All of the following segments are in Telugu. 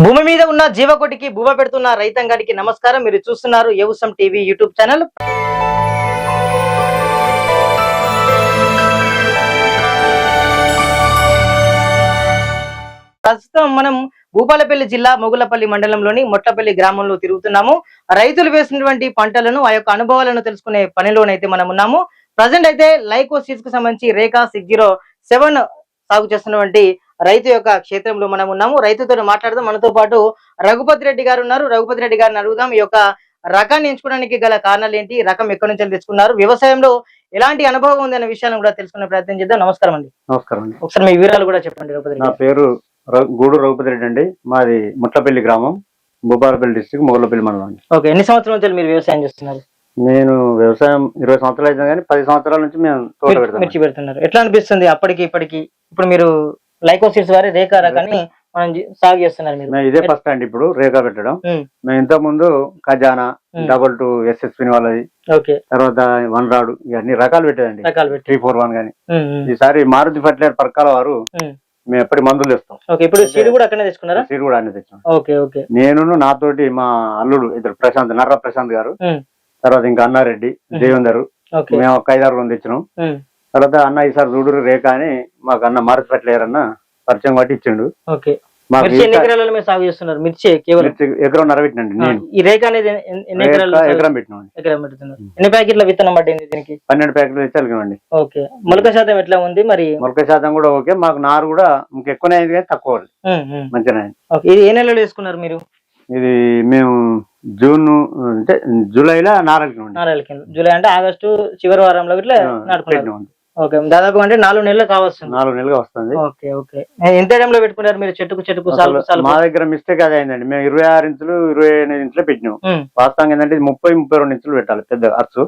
భూమి మీద ఉన్న జీవకోటికి భూమ పెడుతున్న రైతాంగానికి నమస్కారం. మీరు చూస్తున్నారు యవసం టీవీ యూట్యూబ్ ఛానల్. ప్రస్తుతం మనం భూపాలపల్లి జిల్లా మొగులపల్లి మండలంలోని మొట్లపల్లి గ్రామంలో తిరుగుతున్నాము. రైతులు వేసినటువంటి పంటలను ఆ యొక్క అనుభవాలను తెలుసుకునే పనిలోనైతే మనం ఉన్నాము. ప్రజెంట్ అయితే లైకో సీడ్స్ కు సంబంధించి రేఖా 607 సాగు చేస్తున్నటువంటి రైతు యొక్క క్షేత్రంలో మనం ఉన్నాము. రైతుతో మాట్లాడదాం. మనతో పాటు రఘుపతి రెడ్డి గారు ఉన్నారు. రఘుపతి రెడ్డి గారిని అడుగుదాం, ఈ యొక్క రకాన్ని ఎంచుకోవడానికి గల కారణాలు ఏంటి, రకం ఎక్కడి నుంచి తెచ్చుకున్నారు, వ్యవసాయంలో ఎలాంటి అనుభవం ఉంది అనే విషయాలను కూడా తెలుసుకునే ప్రయత్నం చేద్దాం. నమస్కారం అండి. నమస్కారం అండి. ఒకసారి మీ వివరాలు కూడా చెప్పండి. రఘుపతి రెడ్డి. నా పేరు గూడు రఘుపతి రెడ్డి అండి. మాది ముట్లపల్లి గ్రామం, భూపాలపల్లి డిస్ట్రిక్ట్, మొగలపల్లి మండలం అండి. ఓకే, ఎన్ని సంవత్సరాల నుంచి మీరు వ్యవసాయం చేస్తున్నారు? నేను వ్యవసాయం 20 సంవత్సరాలు అయితే కానీ 10 సంవత్సరాల నుంచి మేము తోట పెడతాం. మిర్చి పెడుతున్నారు. ఎట్లా అనిపిస్తుంది అప్పటికి ఇప్పటికి? ఇప్పుడు మీరు లైకో సీడ్స్ వారి రేఖా రకాన్ని మనం సాగు చేస్తున్నారు. మీరు ఇదే ఫస్ట్ అండి ఇప్పుడు రేఖా పెట్టడం. మేము ఇంతకు ముందు ఖజానా, 22 SSP వాళ్ళది, తర్వాత 1 రాడు, ఇవన్నీ రకాలు పెట్టేదండి. 341 గానీ. ఈసారి మారుతి ఫర్టిలైజర్ పర్కాల వారు మేము ఎప్పటి మందులు తెస్తాం. ఇప్పుడు సీడ్ కూడా అక్కడనే తెచ్చుకున్నారా? సీడ్ కూడా అన్ని తెచ్చాం. ఓకే. నేను నాతోటి మా అల్లుడు ఇద్దరు ప్రశాంత్, నర్ర ప్రశాంత్ గారు, తర్వాత ఇంకా అన్నారెడ్డి, దేవేందర్, మేము ఒక 5-6 తెచ్చినాం. తర్వాత అన్న ఈసారి చూడు రేఖ అని మాకు అన్న మారుతి ఫర్టిలైజర్ అన్న పరిచయం పట్టి ఇచ్చిండు. సాగు చేస్తున్నారు మిర్చి? ఎకరం పెట్టినండి నేను. ఈ రేఖ అనేది ఎకరం పెట్టినాం. ఎన్ని ప్యాకెట్ల విత్తనం పట్టింది దీనికి? 12 ప్యాకెట్లు తెచ్చి అలిగామండి. ఓకే, మొలక శాతం ఎట్లా ఉంది మరి? మొలక శాతం కూడా ఓకే. మాకు నారు కూడా ఇంకెక్కువనే అయింది కానీ తక్కువ మంచిగా. ఇది ఏ నెలలో వేసుకున్నారు మీరు? ఇది మేము జూన్ అంటే జూలైలో నారలికి. జూలై అంటే ఆగస్టు చివరి వారంలో ఇట్లా నాటుకున్నాం. ఓకే, దాదాపు అంటే 4 నెలలు కావచ్చు. 4 నెలలుగా వస్తుంది. ఓకే. ఎంత టైంలో పెట్టుకున్నారు మీరు చెట్టుకు? మా దగ్గర మిస్టేక్ అదే అయిందండి. మేము 26 ఇంచులు 28 ఇంచులు పెట్టినాం. వాస్తవంగా ఏంటంటే 30-32 ఇంచులు పెట్టాలి పెద్ద అర్చు.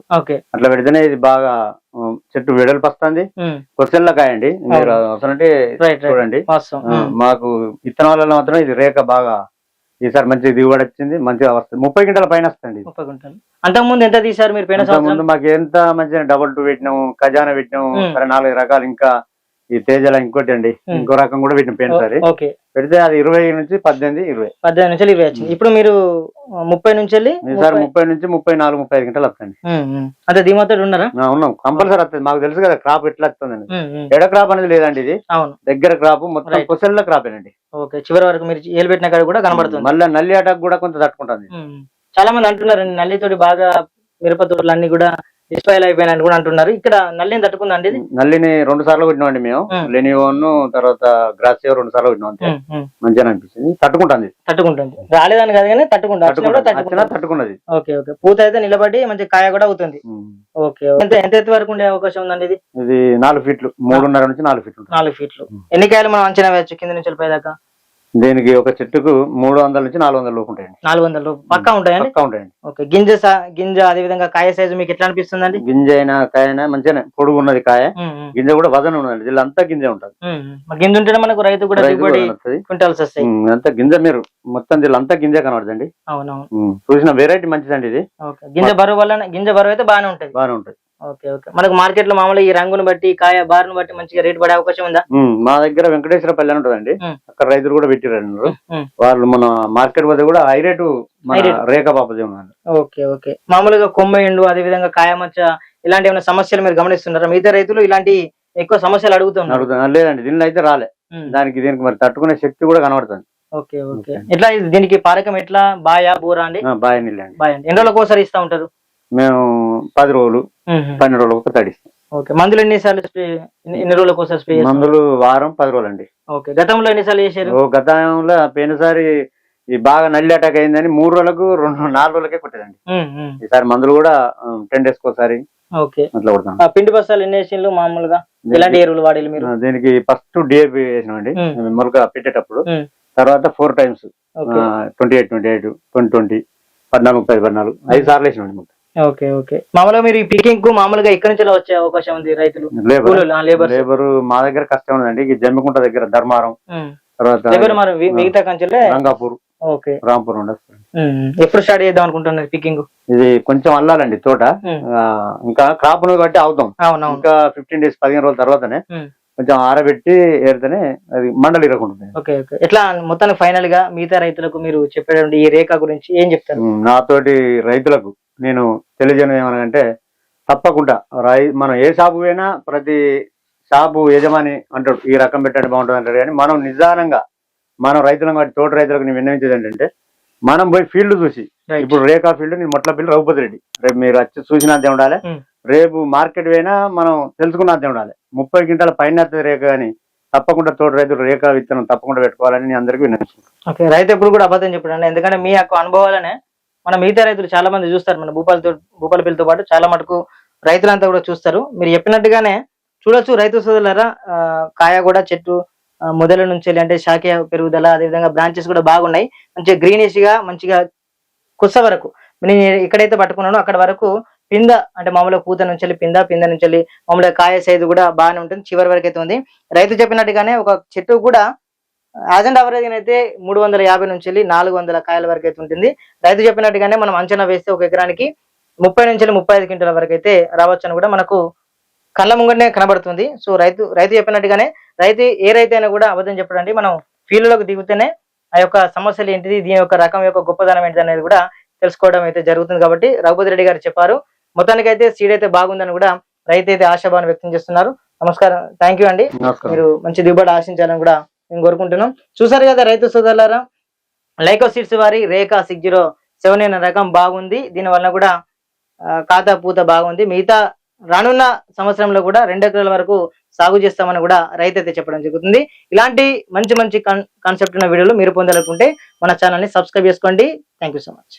అట్లా పెడితేనే ఇది బాగా చెట్టు వెడల్పు వస్తుంది. కొసెల్లా కాయండి. మీరు అవసరం అంటే చూడండి. మాకు విత్తనాలలో మాత్రం ఇది రేఖ బాగా ఈసారి మంచి దిగుబడి వచ్చింది. మంచిగా వస్తుంది. 30 క్వింటాల పైన వస్తుంది. 30 క్వింటాలు. అంతకుముందు ఎంత తీసారు మీరు? ముందు మాకు ఎంత మంచిగా 22 పెట్టినాము, ఖజానా పెట్టినాము, 4 రకాలు. ఇంకా ఈ తేజల ఇంకోటి అండి, ఇంకో రకం కూడా పెట్టినాం పోయినసారి. పెడితే అది 20 నుంచి 18, 20 నుంచి 20 వచ్చింది. ఇప్పుడు మీరు 30 నుంచి ఈసారి 30 నుంచి 34, 35 క్వింటాలు వస్తుంది. అంటే ధీమాతో ఉన్నారా? ఉన్నాం, కంపల్సరీ వస్తుంది. మాకు తెలుసు కదా క్రాప్ ఎట్లా వస్తుందండి. ఎడ క్రాప్ అనేది లేదండి, ఇది దగ్గర క్రాప్ మొత్తం కొసెల్ల క్రాప్ అండి. ఓకే, చివరి వరకు మీరు ఏలు పెట్టిన కాడ కూడా కనబడుతుంది. మళ్ళీ నల్లి అటాక్ కూడా కొంత తట్టుకుంటుంది. చాలా మంది అంటున్నారండి నల్లితోటి బాగా మిరప తోటలు అన్ని కూడా డిస్పాయిల్ అయిపోయినాయని కూడా అంటున్నారు. ఇక్కడ నల్లిని తట్టుకుందండి? నల్లిని 2 సార్లు కొట్టినామండి మేము. లెనివోన్ తర్వాత గ్రాసియో 2 సార్లు కొట్టినాం. అంతే, మంచిగా అనిపిస్తుంది. తట్టుకుంటుంది. రాలేదని కాదు కానీ తట్టుకున్నది. ఓకే. పూత అయితే నిలబడి మంచి కాయ కూడా అవుతుంది. ఓకే. ఎంత ఎత్తు వరకు ఉండే అవకాశం ఉందండి ఇది? ఇది 4 ఫీట్లు, 3.5 నుంచి 4 ఫీట్లు. 4 ఫీట్లు. ఎన్ని కాయలు మనం అంచనా వేయచ్చు కింద నుంచి పైదాకా? దీనికి ఒక చెట్టుకు 300 నుంచి 400 లోపు ఉంటాయండి. 400 లోపు పక్కా ఉంటాయండి. ఓకే. గింజ అదే విధంగా కాయ సైజు మీకు ఎట్లా అనిపిస్తుంది? గింజ అయినా కాయ అయినా మంచిగానే పొడుగు ఉన్నది కాయ. గింజ కూడా వజన్ ఉన్నది. దీనిలో అంతా గింజ ఉంటుంది. గింజ ఉంటేనే మనకు రైతు కూడా క్వింటాల్స్ వస్తాయి. అంతా గింజ మీరు మొత్తం దీనిలో అంతా గింజ కనబడుతుంది. అవునవును, చూసిన వెరైటీ మంచిదండి ఇది. గింజ బరువు అయితే బాగానే ఉంటుంది. ఓకే. మనకు మార్కెట్ లో మామూలుగా ఈ రంగును బట్టి కాయ బారును బట్టి మంచిగా రేట్ పడే అవకాశం ఉందా? మా దగ్గర వెంకటేశ్వరపల్లి అని ఉంటదండి, అక్కడ రైతులు కూడా పెట్టిరండి. వాళ్ళు మన మార్కెట్ పోతే కూడా హై రేటు రేఖా బాపతి ఉన్నారు. ఓకే. మామూలుగా కొమ్మ అదే విధంగా కాయ మచ్చ ఇలాంటి ఏమైనా సమస్యలు మీరు గమనిస్తున్నారా? మిగతా రైతులు ఇలాంటి ఎక్కువ సమస్యలు అడుగుతున్నారు? లేదండి, దీనిలో అయితే రాలే. దీనికి మరి తట్టుకునే శక్తి కూడా కనబడుతుంది. ఓకే. ఎట్లా దీనికి పారకం ఎట్లా? బాయా బూరా అండి? బాయ్ నీళ్ళు అండి. ఎన్ని రోజులకు ఒకసారి ఇస్తా ఉంటారు? మేము 10 రోజులు 12 రోజులకు తడిస్తాం. ఓకే. మందులు ఎన్ని రోజులకు ఒకసారి స్ప్రే? మందులు వారం 10 రోజులు అండి. ఓకే. గతంలో ఎన్నిసార్లు చేశారు? గతంలో పోయినసారి ఈ బాగా నల్లి అటాక్ అయిందని 3 రోజులకు 4 రోజులకే కొట్టేదండి. ఈసారి మందులు కూడా 10 డేస్ ఒకసారి అట్లా కొడతాం. పిండి బస్తాలు ఎన్ని వేసిండ్రు మామూలుగా? ఎలాంటి ఎరువులు వాడాలి మీరు? దీనికి ఫస్ట్ DAP వేసినామండి మొలక పెట్టేటప్పుడు. తర్వాత 4 టైమ్స్ 28-28, 20-20, 14-14, 5 సార్లు వేసినామండి. ఓకే. మామూలుగా మీరు ఈ పికింగ్ కు మామూలుగా ఎక్కడి నుంచి వచ్చే అవకాశం ఉంది రైతులు? లేబర్ మా దగ్గర కష్టం ఉందండి. జమ్మికుంట దగ్గర ధర్మారం, తర్వాత మిగతా కంచెలే రంగాపూర్, రాంపూర్ ఉండదు. ఎప్పుడు స్టార్ట్ చేద్దాం అనుకుంటున్నారు పికింగ్? ఇది కొంచెం అల్లాలండి తోట. ఇంకా క్రాప్ బట్టి అవుతాం. ఇంకా 15 డేస్ 15 రోజుల తర్వాతనే కొంచెం ఆరబెట్టి ఏరితేనే అది మండలి ఇరగకుండా. Okay okay. ఎట్లా మొత్తానికి ఫైనల్ గా మిగతా రైతులకు మీరు చెప్పేటువంటి ఈ రేఖ గురించి ఏం చెప్తారు? నాతోటి రైతులకు నేను తెలియజేయడం ఏమనంటే, తప్పకుండా మనం ఏ షాపు పోయినా ప్రతి షాపు యజమాని అంటాడు ఈ రకం పెట్టండి బాగుంటుంది అంటాడు. కానీ మనం నిదానంగా మనం రైతులను కాబట్టి తోట రైతులకు నేను విన్నవించేది ఏంటంటే, మనం పోయి ఫీల్డ్ చూసి, ఇప్పుడు రేఖా ఫీల్డ్ నేను మొట్లపల్లి రఘుపతి రెడ్డి, రేపు మీరు వచ్చి చూసినంతే ఉండాలి, రేపు మార్కెట్ పోయినా మనం తెలుసుకున్నంతే ఉండాలి. 30 క్వింటాల పైన రేఖ కానీ తప్పకుండా తోట రైతులు రేఖా విత్తనం తప్పకుండా పెట్టుకోవాలని నేను అందరికీ విన్నవించుకుంటాను. ఓకే. రైతు ఎప్పుడు కూడా అబద్ధం చెప్పండి, ఎందుకంటే మీ యొక్క అనుభవాలనే మన మిగతా రైతులు చాలా మంది చూస్తారు. మన భూపాలపల్లితో పాటు చాలా మటుకు రైతులంతా కూడా చూస్తారు. మీరు చెప్పినట్టుగానే చూడొచ్చు రైతు సోదరులారా, కాయ కూడా చెట్టు మొదల నుంచి అంటే శాఖ పెరుగుదల, అదేవిధంగా బ్రాంచెస్ కూడా బాగున్నాయి. మంచిగా గ్రీనిష్ గా మంచిగా కుస్స వరకు నేను ఎక్కడైతే పట్టుకున్నానో అక్కడ వరకు పింద అంటే మామూలుగా పూత నుంచి పింద నుంచి మామూలుగా కాయ సైజు కూడా బాగానే ఉంటుంది, చివరి వరకు అయితే ఉంది. రైతు చెప్పినట్టుగానే ఒక చెట్టు కూడా యాజ్ అండ్ అవరేజ్ అయితే 350 నుంచి 400 కాయల వరకు అయితే ఉంటుంది. రైతు చెప్పినట్టుగానే మనం అంచనా వేస్తే ఒక ఎకరానికి 30 నుంచి 35 క్వింటాల వరకు అయితే రావచ్చు అని కూడా మనకు కళ్ళ ముంగనే కనబడుతుంది. సో రైతు చెప్పినట్టుగానే ఏ రైతు అయినా కూడా అబద్ధం చెప్పడండి, మనం ఫీల్డ్ లోకి దిగుతేనే ఆ యొక్క సమస్యలు ఏంటిది, దీని యొక్క రకం యొక్క గొప్పదనం ఏంటిది అనేది కూడా తెలుసుకోవడం అయితే జరుగుతుంది. కాబట్టి రఘుపతి రెడ్డి గారు చెప్పారు. మొత్తానికి అయితే సీడ్ అయితే బాగుందని కూడా రైతు అయితే ఆశాభావం వ్యక్తం చేస్తున్నారు. నమస్కారం, థ్యాంక్ యూ అండి. మీరు మంచి దిగుబడి ఆశించాలని కూడా మేము కోరుకుంటున్నాం. చూసారు కదా రైతు సోదరులారా, లైకో సీడ్స్ వారి రేఖ 607 అనే రకం బాగుంది. దీని వల్ల కూడా ఖాతా పూత బాగుంది. మిగతా రానున్న సంవత్సరంలో కూడా 2 ఎకరాల వరకు సాగు చేస్తామని కూడా రైతు అయితే చెప్పడం జరుగుతుంది. ఇలాంటి మంచి కాన్సెప్ట్ ఉన్న వీడియోలు మీరు పొందాలనుకుంటే మన ఛానల్ ని సబ్స్క్రైబ్ చేసుకోండి. Thank you so much.